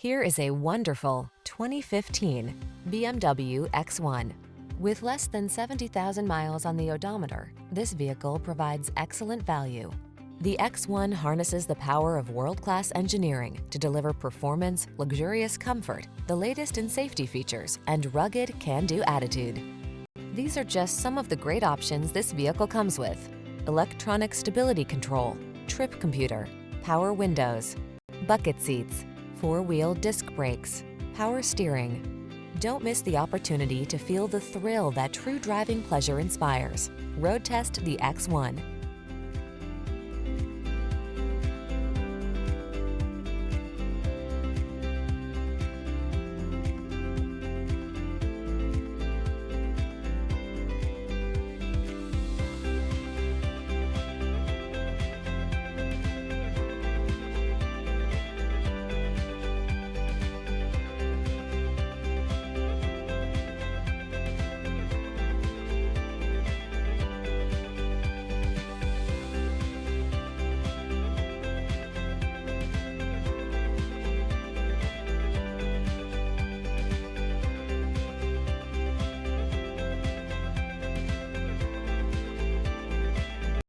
Here is a wonderful 2015 BMW X1. With less than 70,000 miles on the odometer, this vehicle provides excellent value. The X1 harnesses the power of world-class engineering to deliver performance, luxurious comfort, the latest in safety features, and rugged can-do attitude. These are just some of the great options this vehicle comes with: electronic stability control, trip computer, power windows, bucket seats, four-wheel disc brakes, power steering. Don't miss the opportunity to feel the thrill that true driving pleasure inspires. Road test the X1.